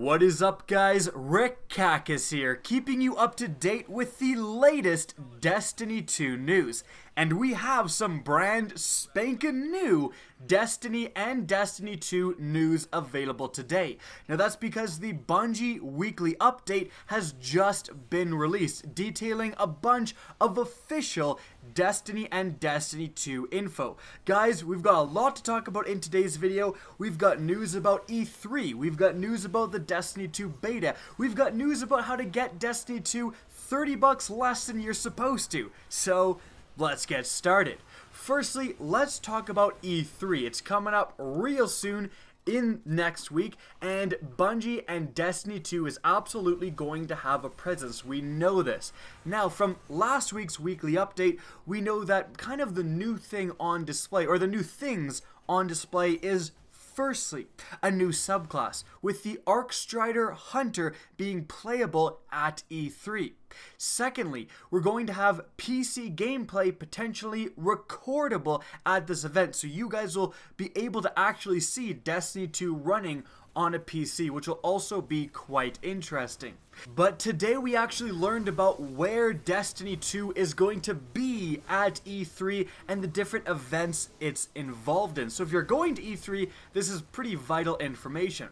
What is up, guys? Rick Cacus here, keeping you up to date with the latest Destiny 2 news. And we have some brand spanking new Destiny and Destiny 2 news available today. Now that's because the Bungie weekly update has just been released, detailing a bunch of official Destiny and Destiny 2 info. Guys, we've got a lot to talk about in today's video. We've got news about E3, we've got news about the Destiny 2 beta, we've got news about how to get Destiny 2 $30 less than you're supposed to. So let's get started. Firstly, let's talk about E3. It's coming up real soon in next week, and Bungie and Destiny 2 is absolutely going to have a presence. We know this. Now, from last week's weekly update, we know that kind of the new thing on display, or the new things on display, is firstly, a new subclass, with the Arcstrider Hunter being playable at E3. Secondly, we're going to have PC gameplay potentially recordable at this event, so you guys will be able to actually see Destiny 2 running on a PC, which will also be quite interesting. But today we actually learned about where Destiny 2 is going to be at E3 and the different events it's involved in. So if you're going to E3, this is pretty vital information.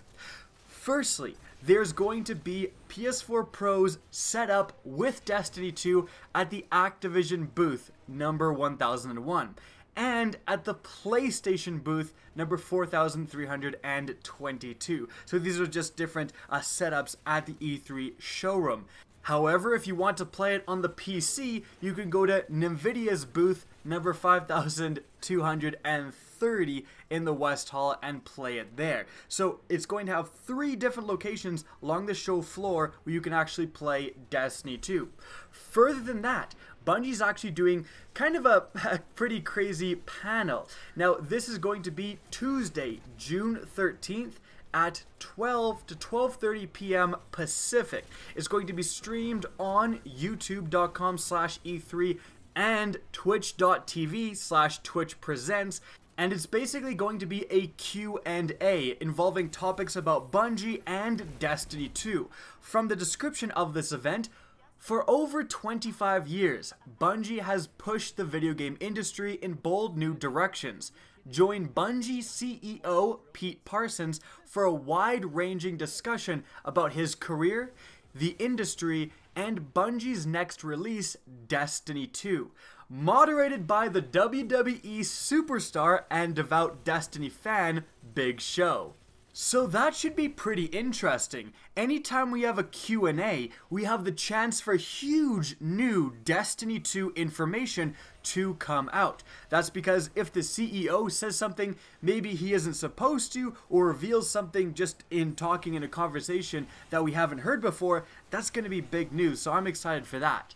Firstly, there's going to be PS4 Pros set up with Destiny 2 at the Activision booth number 1001. And at the PlayStation booth number 4322. So these are just different setups at the E3 showroom. However, if you want to play it on the PC, you can go to NVIDIA's booth number 5230 in the West Hall and play it there. So it's going to have 3 different locations along the show floor where you can actually play Destiny 2. Further than that, Bungie's actually doing kind of a pretty crazy panel. Now, this is going to be Tuesday, June 13th at 12 to 12:30 p.m. Pacific. It's going to be streamed on youtube.com/E3 and twitch.tv/TwitchPresents. And it's basically going to be a Q&A involving topics about Bungie and Destiny 2. From the description of this event, for over 25 years, Bungie has pushed the video game industry in bold new directions. Join Bungie CEO Pete Parsons for a wide-ranging discussion about his career, the industry, and Bungie's next release, Destiny 2. Moderated by the WWE superstar and devout Destiny fan, Big Show. So that should be pretty interesting. Anytime we have a Q&A, we have the chance for huge new Destiny 2 information to come out. That's because if the CEO says something maybe he isn't supposed to, or reveals something just in talking in a conversation that we haven't heard before, that's going to be big news, so I'm excited for that.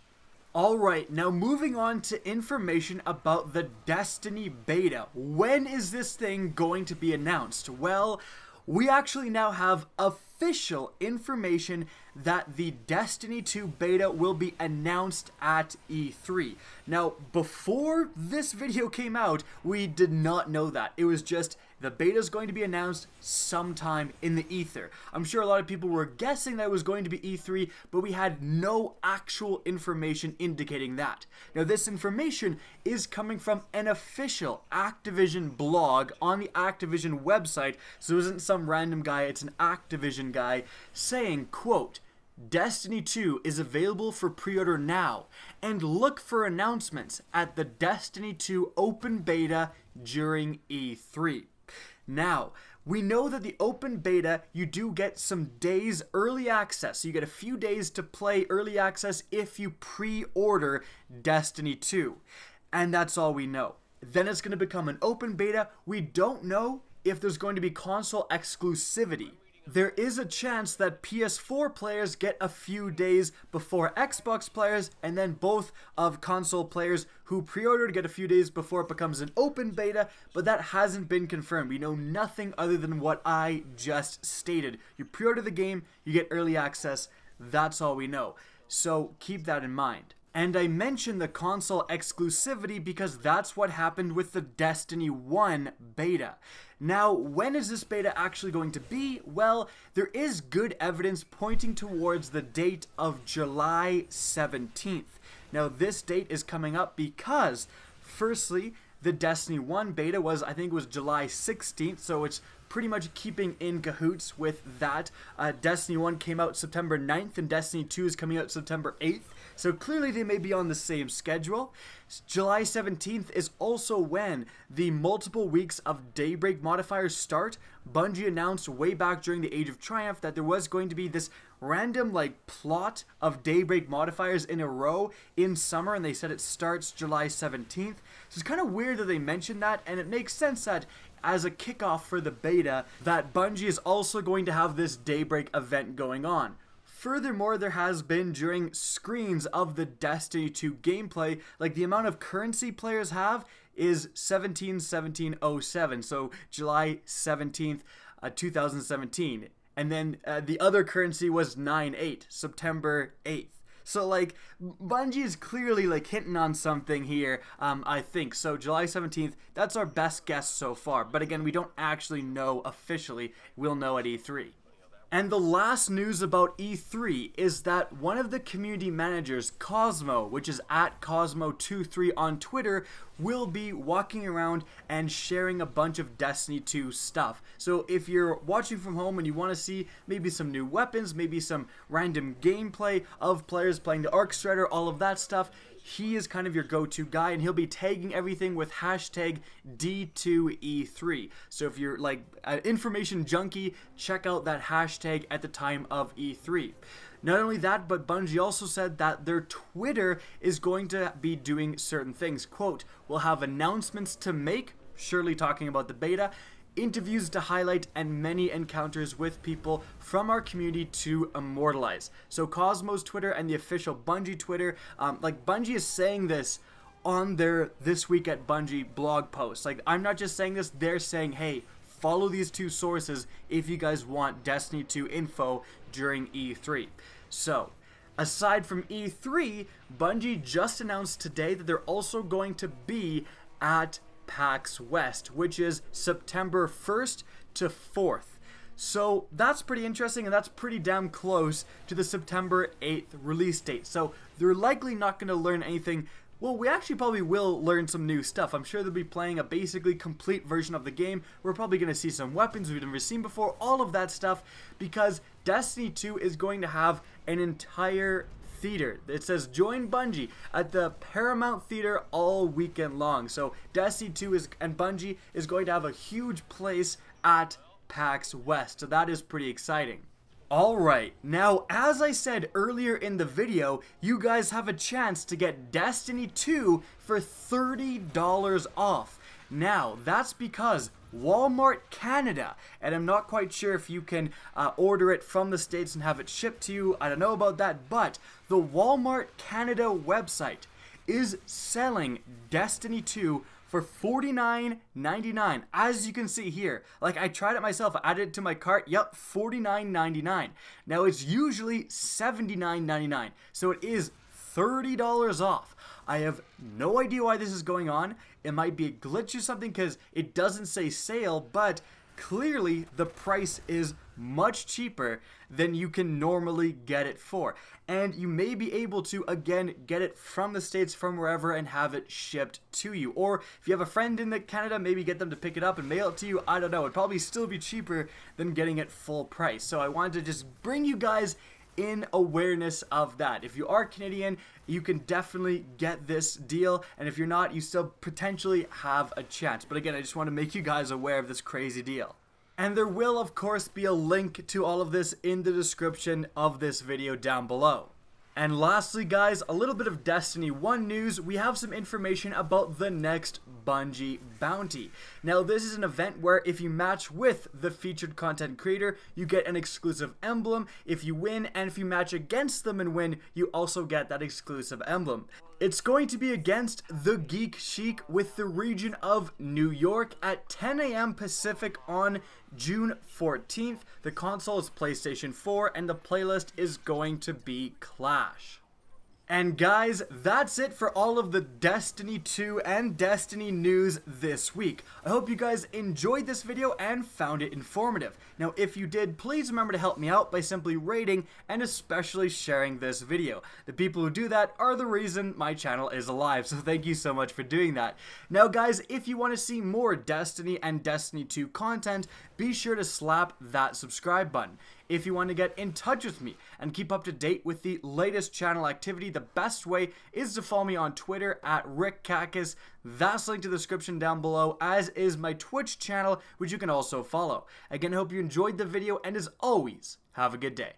Alright, now moving on to information about the Destiny beta. When is this thing going to be announced? Well, we actually now have official information that the Destiny 2 beta will be announced at E3. Now, before this video came out, we did not know that. It was just the beta is going to be announced sometime in the ether. I'm sure a lot of people were guessing that it was going to be E3, but we had no actual information indicating that. Now, this information is coming from an official Activision blog on the Activision website, so it isn't some random guy, it's an Activision guy saying, quote, Destiny 2 is available for pre-order now, and look for announcements at the Destiny 2 open beta during E3. Now, we know that the open beta, you do get some days early access. So you get a few days to play early access if you pre-order Destiny 2. And that's all we know. Then it's going to become an open beta. We don't know if there's going to be console exclusivity. There is a chance that PS4 players get a few days before Xbox players, and then both of console players who pre-ordered get a few days before it becomes an open beta, but that hasn't been confirmed. We know nothing other than what I just stated. You pre-order the game, you get early access, that's all we know. So keep that in mind. And I mentioned the console exclusivity because that's what happened with the Destiny 1 beta. Now, when is this beta actually going to be? Well, there is good evidence pointing towards the date of July 17th. Now, this date is coming up because, firstly, the Destiny 1 beta was, I think it was July 16th, so it's pretty much keeping in cahoots with that. Destiny 1 came out September 9th, and Destiny 2 is coming out September 8th, so clearly they may be on the same schedule. July 17th is also when the multiple weeks of Daybreak modifiers start. Bungie announced way back during the Age of Triumph that there was going to be this random plot of Daybreak modifiers in a row in summer, and they said it starts July 17th. So it's kind of weird that they mentioned that, and it makes sense that as a kickoff for the beta that Bungie is also going to have this Daybreak event going on. Furthermore, there has been during screens of the Destiny 2 gameplay, the amount of currency players have is 171707, so July 17th, 2017. And then the other currency was 9/8, September 8th. So Bungie is clearly hinting on something here, I think. So July 17th, that's our best guess so far. But again, we don't actually know officially. We'll know at E3. And the last news about E3 is that one of the community managers, Cosmo, which is at Cosmo23 on Twitter, will be walking around and sharing a bunch of Destiny 2 stuff. So if you're watching from home and you want to see maybe some new weapons, maybe some random gameplay of players playing the Orchestrator, all of that stuff, he is kind of your go-to guy, and he'll be tagging everything with hashtag D2E3. So if you're an information junkie, check out that hashtag at the time of E3. Not only that, but Bungie also said that their Twitter is going to be doing certain things. Quote, "We'll have announcements to make," surely talking about the beta, "interviews to highlight, and many encounters with people from our community to immortalize." So Cosmo's Twitter and the official Bungie Twitter, Bungie is saying this on their This Week at Bungie blog post. I'm not just saying this, they're saying, hey, follow these two sources if you guys want Destiny 2 info during E3. So, aside from E3, Bungie just announced today that they're also going to be at PAX West, which is September 1st to 4th. So that's pretty interesting, and that's pretty damn close to the September 8th release date. So they're likely not going to learn anything. Well, we actually probably will learn some new stuff. I'm sure they'll be playing a basically complete version of the game. We're probably going to see some weapons we've never seen before, all of that stuff, because Destiny 2 is going to have an entire theater. It says join Bungie at the Paramount Theater all weekend long. So Destiny 2 and Bungie is going to have a huge place at PAX West. So that is pretty exciting. Alright, now as I said earlier in the video, you guys have a chance to get Destiny 2 for $30 off. Now, that's because Walmart Canada, and I'm not quite sure if you can order it from the States and have it shipped to you, I don't know about that, but the Walmart Canada website is selling Destiny 2 for $49.99, as you can see here. I tried it myself, I added it to my cart, yep, $49.99. Now it's usually $79.99, so it is $30 off. I have no idea why this is going on. It might be a glitch or something because it doesn't say sale, but clearly the price is much cheaper than you can normally get it for. And you may be able to, again, get it from the States, from wherever, and have it shipped to you. Or if you have a friend in Canada, maybe get them to pick it up and mail it to you. I don't know. It'd probably still be cheaper than getting it full price. So I wanted to just bring you guys in awareness of that. If you are Canadian, you can definitely get this deal, and if you're not, you still potentially have a chance. But again, I just want to make you guys aware of this crazy deal. And there will, of course, be a link to all of this in the description of this video down below. And lastly, guys, a little bit of Destiny 1 news. We have some information about the Next Bungie Bounty. Now, this is an event where if you match with the featured content creator, you get an exclusive emblem if you win, and if you match against them and win, you also get that exclusive emblem. It's going to be against the Geek Chic with the region of New York at 10 a.m. Pacific on June 14th. The console is PlayStation 4 and the playlist is going to be Clash. And guys, that's it for all of the Destiny 2 and Destiny news this week. I hope you guys enjoyed this video and found it informative. Now, if you did, please remember to help me out by simply rating and especially sharing this video. The people who do that are the reason my channel is alive, so thank you so much for doing that. Now guys, if you want to see more Destiny and Destiny 2 content, be sure to slap that subscribe button. If you want to get in touch with me and keep up to date with the latest channel activity, the best way is to follow me on Twitter at RickCacus. That's linked in the description down below, as is my Twitch channel, which you can also follow. Again, I hope you enjoyed the video, and as always, have a good day.